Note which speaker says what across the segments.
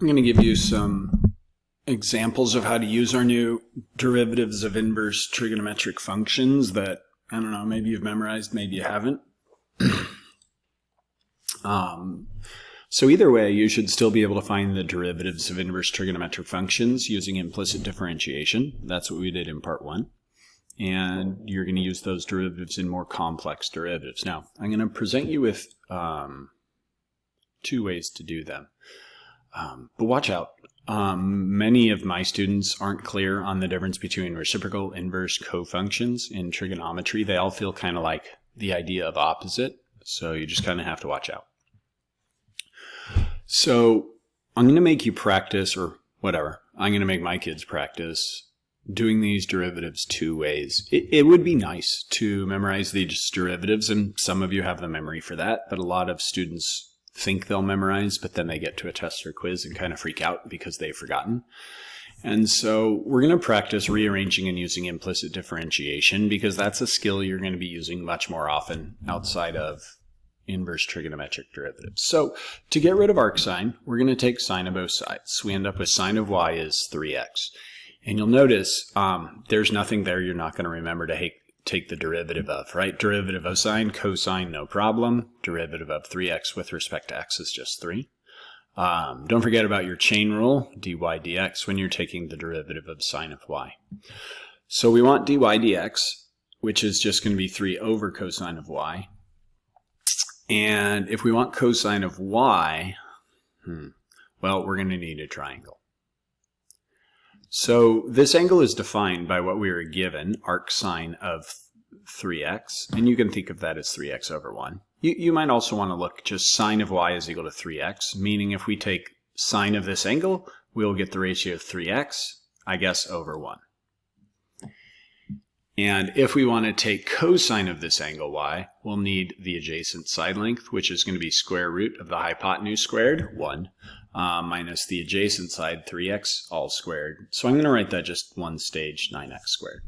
Speaker 1: I'm going to give you some examples of how to use our new derivatives of inverse trigonometric functions that, I don't know, maybe you've memorized, maybe you haven't. So either way, you should still be able to find the derivatives of inverse trigonometric functions using implicit differentiation. That's what we did in part 1. And you're going to use those derivatives in more complex derivatives. Now, I'm going to present you with two ways to do them. But watch out. Many of my students aren't clear on the difference between reciprocal, inverse, cofunctions in trigonometry. They all feel kind of like the idea of opposite, so you just kind of have to watch out. So I'm going to make you practice, or whatever, I'm going to make my kids practice doing these derivatives two ways. It would be nice to memorize these derivatives, and some of you have the memory for that, but a lot of students think they'll memorize, but then they get to a test or quiz and kind of freak out because they've forgotten. And so we're going to practice rearranging and using implicit differentiation because that's a skill you're going to be using much more often outside of inverse trigonometric derivatives. So to get rid of arc sine, we're going to take sine of both sides. We end up with sine of y is 3x. And you'll notice there's nothing there you're not going to remember to take the derivative of, right? Derivative of sine, cosine, no problem. Derivative of 3x with respect to x is just 3. Don't forget about your chain rule, dy dx, when you're taking the derivative of sine of y. So we want dy dx, which is just going to be 3 over cosine of y. And if we want cosine of y, well, we're going to need a triangle. So this angle is defined by what we were given, arc sine of 3x, and you can think of that as 3x over 1. You might also want to look just sine of y is equal to 3x, meaning if we take sine of this angle, we'll get the ratio 3x, I guess, over 1. And if we want to take cosine of this angle y, we'll need the adjacent side length, which is going to be square root of the hypotenuse squared, 1, minus the adjacent side, 3x, all squared. So I'm going to write that just one stage, 9x squared.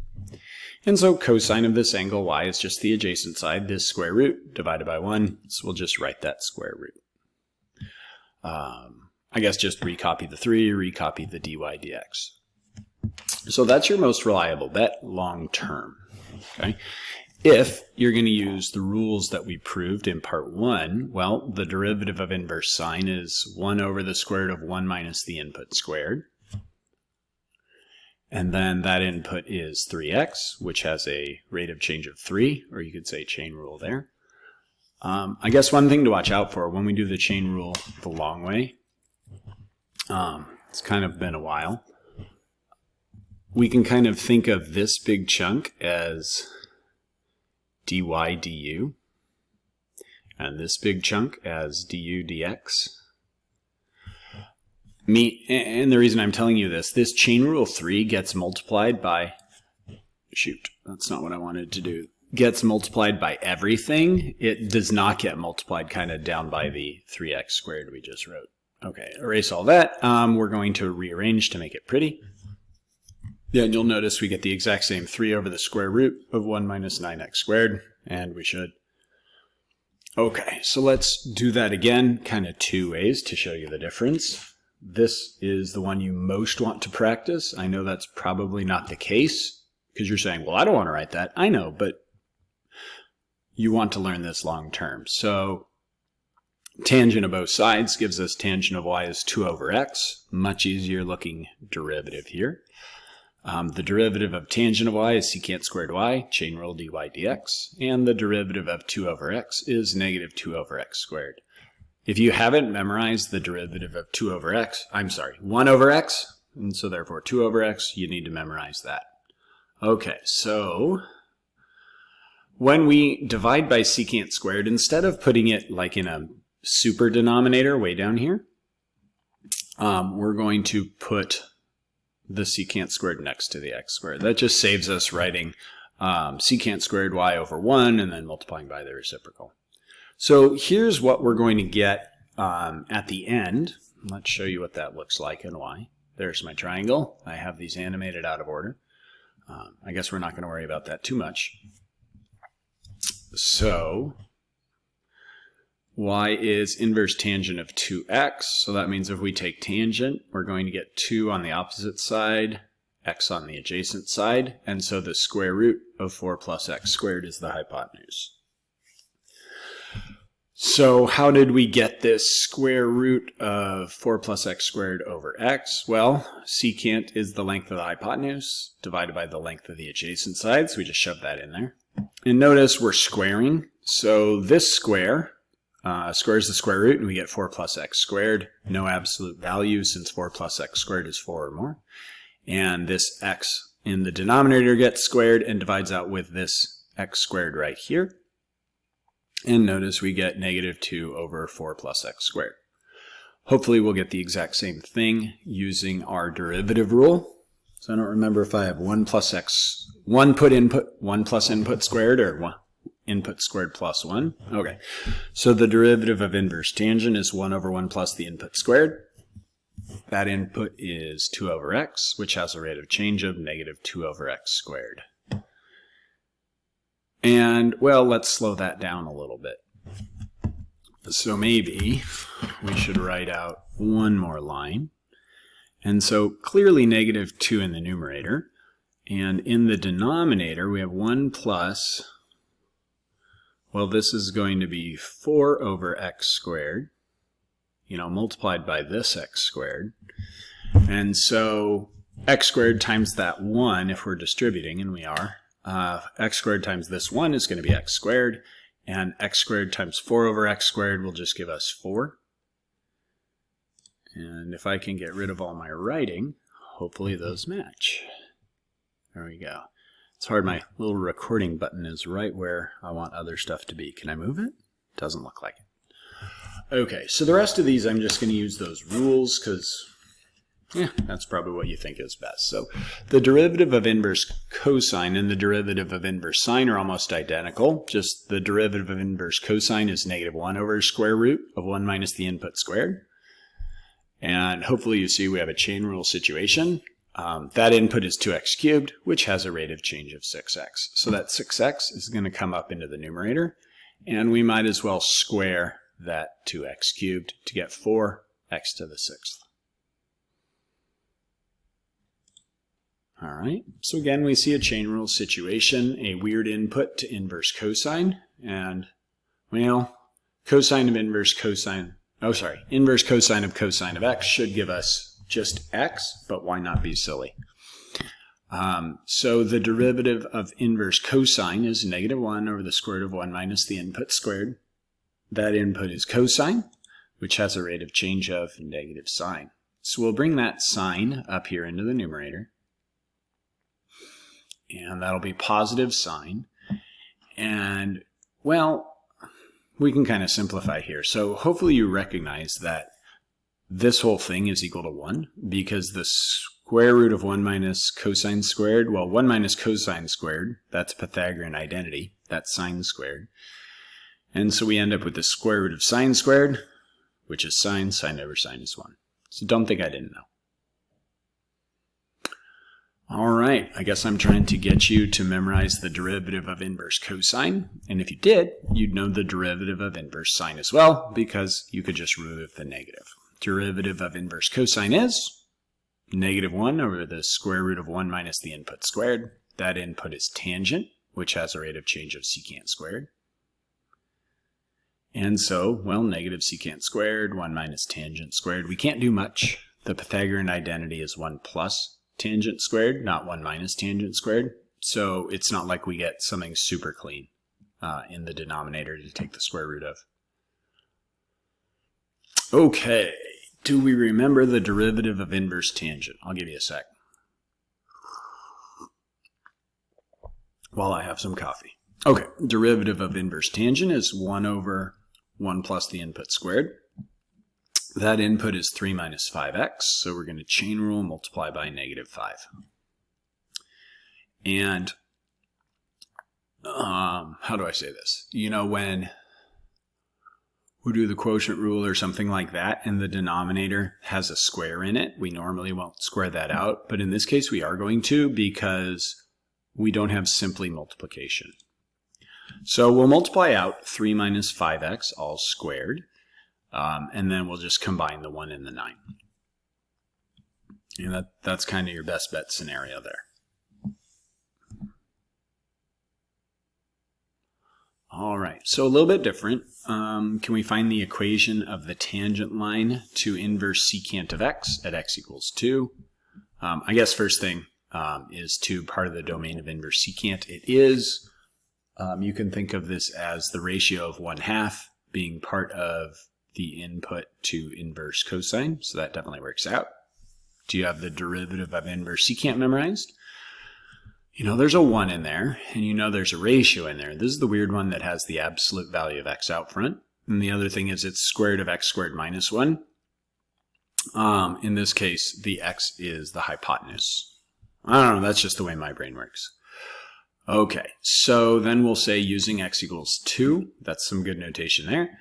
Speaker 1: And so cosine of this angle y is just the adjacent side, this square root, divided by 1. So we'll just write that square root. I guess just recopy the 3, recopy the dy dx. So that's your most reliable bet long term. Okay? If you're going to use the rules that we proved in part 1, well, the derivative of inverse sine is 1 over the square root of 1 minus the input squared. And then that input is 3x, which has a rate of change of 3, or you could say chain rule there. I guess one thing to watch out for when we do the chain rule the long way, it's kind of been a while, we can kind of think of this big chunk as dy du, and this big chunk as du dx. And the reason I'm telling you this chain rule 3 gets multiplied by, shoot, that's not what I wanted to do, gets multiplied by everything. It does not get multiplied kind of down by the 3x squared we just wrote. Okay, erase all that. We're going to rearrange to make it pretty. Yeah, and you'll notice we get the exact same 3 over the square root of 1 minus 9x squared, and we should. Okay, so let's do that again, kind of two ways to show you the difference. This is the one you most want to practice. I know that's probably not the case, because you're saying, well, I don't want to write that. I know, but you want to learn this long term. So tangent of both sides gives us tangent of y is 2 over x. Much easier looking derivative here. The derivative of tangent of y is secant squared y, chain rule dy dx, and the derivative of 2 over x is negative 2 over x squared. If you haven't memorized the derivative of 2 over x, 1 over x, and so therefore 2 over x, you need to memorize that. Okay, so when we divide by secant squared, instead of putting it like in a super denominator way down here, we're going to put the secant squared next to the x squared. That just saves us writing secant squared y over 1 and then multiplying by the reciprocal. So here's what we're going to get at the end. Let's show you what that looks like in y. There's my triangle. I have these animated out of order. I guess we're not going to worry about that too much. So y is inverse tangent of 2x. So that means if we take tangent, we're going to get 2 on the opposite side, x on the adjacent side. And so the square root of 4 plus x squared is the hypotenuse. So how did we get this square root of 4 plus x squared over x? Well, secant is the length of the hypotenuse divided by the length of the adjacent side. So we just shove that in there. And notice we're squaring. So this square squares the square root and we get 4 plus x squared. No absolute value since 4 plus x squared is 4 or more. And this x in the denominator gets squared and divides out with this x squared right here. And notice we get negative 2 over 4 plus x squared. Hopefully we'll get the exact same thing using our derivative rule. So I don't remember if I have 1 plus x, 1 plus input squared or 1 input squared plus 1. Okay, so the derivative of inverse tangent is 1 over 1 plus the input squared. That input is 2 over x, which has a rate of change of negative 2 over x squared. And, well, let's slow that down a little bit. So maybe we should write out one more line. And so clearly negative 2 in the numerator. And in the denominator, we have 1 plus, well, this is going to be 4 over x squared, multiplied by this x squared. And so x squared times that 1, if we're distributing, and we are, x squared times this 1 is going to be x squared, and x squared times 4 over x squared will just give us 4. And if I can get rid of all my writing, hopefully those match. There we go. It's hard, my little recording button is right where I want other stuff to be. Can I move it? Doesn't look like it. Okay, so the rest of these I'm just going to use those rules because that's probably what you think is best. So the derivative of inverse cosine and the derivative of inverse sine are almost identical. Just the derivative of inverse cosine is negative 1 over square root of 1 minus the input squared. And hopefully you see we have a chain rule situation. That input is 2x cubed, which has a rate of change of 6x. So that 6x is going to come up into the numerator. And we might as well square that 2x cubed to get 4x to the 6th. All right, so again, we see a chain rule situation, a weird input to inverse cosine, and, well, cosine of inverse cosine, inverse cosine of x should give us just x, but why not be silly? So the derivative of inverse cosine is negative 1 over the square root of 1 minus the input squared. That input is cosine, which has a rate of change of negative sine. So we'll bring that sine up here into the numerator. And that'll be positive sine. And, well, we can kind of simplify here. So hopefully you recognize that this whole thing is equal to 1 because the square root of 1 minus cosine squared, well, 1 minus cosine squared, that's Pythagorean identity. That's sine squared. And so we end up with the square root of sine squared, which is sine. Sine over sine is 1. So don't think I didn't know. All right, I guess I'm trying to get you to memorize the derivative of inverse cosine. And if you did, you'd know the derivative of inverse sine as well, because you could just remove the negative. Derivative of inverse cosine is negative 1 over the square root of 1 minus the input squared. That input is tangent, which has a rate of change of secant squared. And so, well, negative secant squared, 1 minus tangent squared. We can't do much. The Pythagorean identity is 1 plus tangent squared, not 1 minus tangent squared. So it's not like we get something super clean in the denominator to take the square root of. Okay, do we remember the derivative of inverse tangent? I'll give you a sec while I have some coffee. Okay, derivative of inverse tangent is 1 over 1 plus the input squared. That input is 3 minus 5x, so we're going to chain rule multiply by negative 5. And how do I say this? When we do the quotient rule or something like that, and the denominator has a square in it, we normally won't square that out. But in this case, we are going to because we don't have simply multiplication. So we'll multiply out 3 minus 5x all squared, and then we'll just combine the 1 and the 9. And that's kind of your best bet scenario there. All right, so a little bit different. Can we find the equation of the tangent line to inverse secant of x at x equals 2? I guess first thing is 2 part of the domain of inverse secant? It is. You can think of this as the ratio of 1/2 being part of the input to inverse cosine, so that definitely works out. Do you have the derivative of inverse secant memorized? You know there's a 1 in there, and you know there's a ratio in there. This is the weird one that has the absolute value of x out front. And the other thing is it's square root of x squared minus 1. In this case, the x is the hypotenuse. I don't know, that's just the way my brain works. Okay, so then we'll say using x equals 2. That's some good notation there.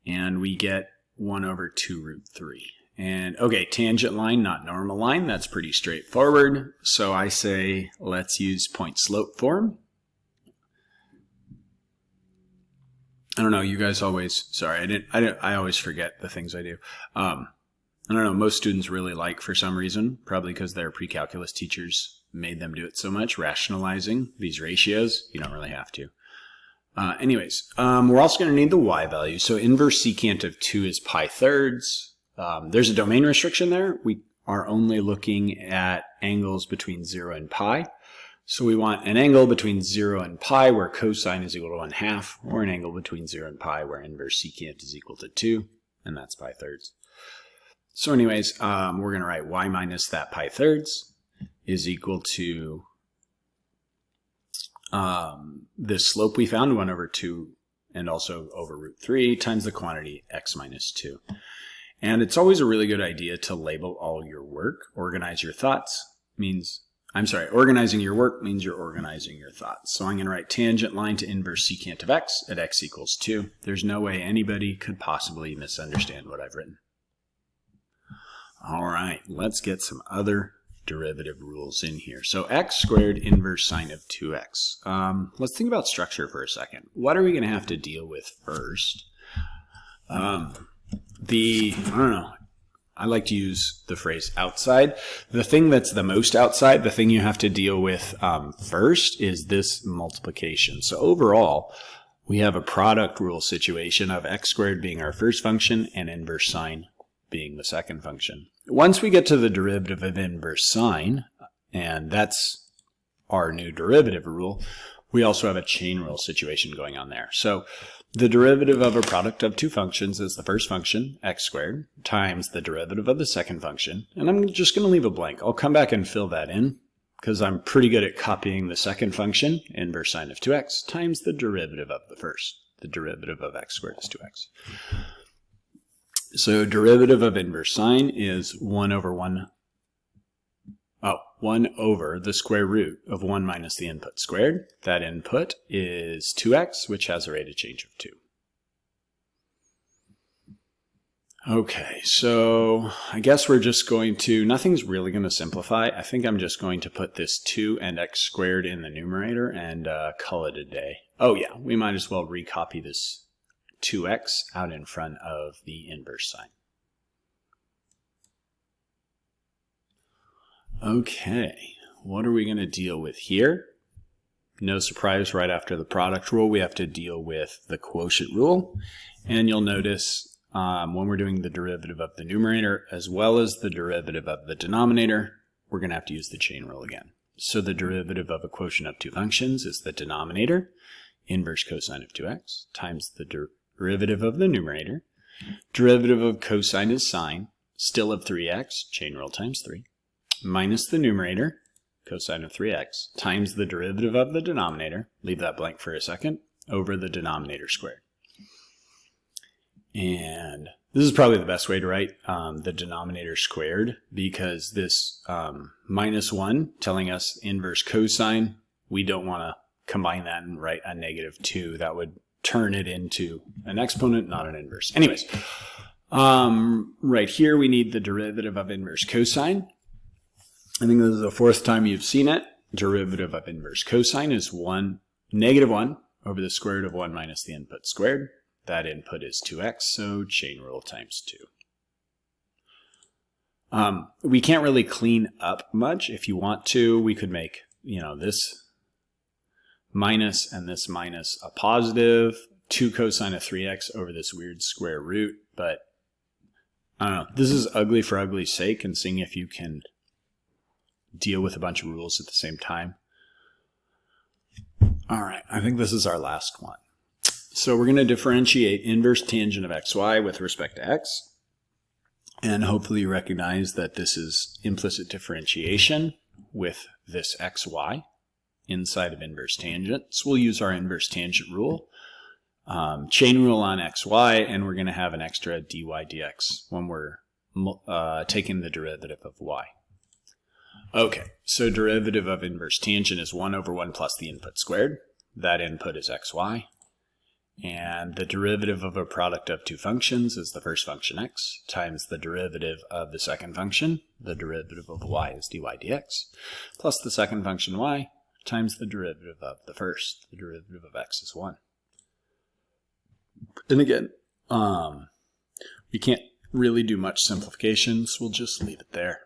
Speaker 1: And we get 1 over 2 root 3. And okay, tangent line, not normal line. That's pretty straightforward. So I say let's use point slope form. I don't know, you guys always, sorry, I always forget the things I do. I don't know, most students really like, for some reason, probably because their pre-calculus teachers made them do it so much, rationalizing these ratios. You don't really have to. Anyways, we're also going to need the y value. So inverse secant of 2 is pi thirds. There's a domain restriction there. We are only looking at angles between 0 and pi. So we want an angle between 0 and pi where cosine is equal to 1/2, or an angle between 0 and pi where inverse secant is equal to 2, and that's pi thirds. So anyways, we're going to write y minus that pi thirds is equal to this slope we found, 1 over 2, and also over root 3 times the quantity x minus 2. And it's always a really good idea to label all your work. Organize your thoughts means, organizing your work means you're organizing your thoughts. So I'm going to write tangent line to inverse secant of x at x equals 2. There's no way anybody could possibly misunderstand what I've written. All right, let's get some other derivative rules in here. So x squared inverse sine of 2x. Let's think about structure for a second. What are we going to have to deal with first? I don't know, I like to use the phrase outside. The thing that's the most outside, the thing you have to deal with first is this multiplication. So overall, we have a product rule situation of x squared being our first function and inverse sine being the second function. Once we get to the derivative of inverse sine, and that's our new derivative rule, we also have a chain rule situation going on there. So the derivative of a product of two functions is the first function, x squared, times the derivative of the second function. And I'm just going to leave a blank. I'll come back and fill that in because I'm pretty good at copying the second function, inverse sine of 2x, times the derivative of the first. The derivative of x squared is 2x. So derivative of inverse sine is 1 over the square root of 1 minus the input squared. That input is 2x, which has a rate of change of 2. Okay, so I guess we're just going to, nothing's really going to simplify. I think I'm just going to put this 2 and x squared in the numerator and call it a day. Oh yeah, we might as well recopy this 2x out in front of the inverse sign. Okay, what are we going to deal with here? No surprise, right after the product rule, we have to deal with the quotient rule. And you'll notice when we're doing the derivative of the numerator as well as the derivative of the denominator, we're going to have to use the chain rule again. So the derivative of a quotient of two functions is the denominator, inverse cosine of 2x, times the derivative of the numerator. Derivative of cosine is sine, still of 3x, chain rule times 3, minus the numerator, cosine of 3x, times the derivative of the denominator, leave that blank for a second, over the denominator squared. And this is probably the best way to write the denominator squared, because this minus 1 telling us inverse cosine, we don't want to combine that and write a negative 2. That would turn it into an exponent, not an inverse. Anyways, right here we need the derivative of inverse cosine. I think this is the fourth time you've seen it. Derivative of inverse cosine is negative 1 over the square root of 1 minus the input squared. That input is 2x, so chain rule times 2. We can't really clean up much. If you want to, we could make, this minus and this minus a positive, 2 cosine of 3x over this weird square root, but I don't know. This is ugly for ugly's sake and seeing if you can deal with a bunch of rules at the same time. All right, I think this is our last one. So we're going to differentiate inverse tangent of xy with respect to x. And hopefully you recognize that this is implicit differentiation with this xy inside of inverse tangent. So we'll use our inverse tangent rule, chain rule on xy, and we're going to have an extra dy dx when we're taking the derivative of y. Okay, so derivative of inverse tangent is 1 over 1 plus the input squared. That input is xy. And the derivative of a product of two functions is the first function x times the derivative of the second function. The derivative of y is dy dx, plus the second function y times the derivative of the first. The derivative of x is 1. And again, we can't really do much simplification, so we'll just leave it there.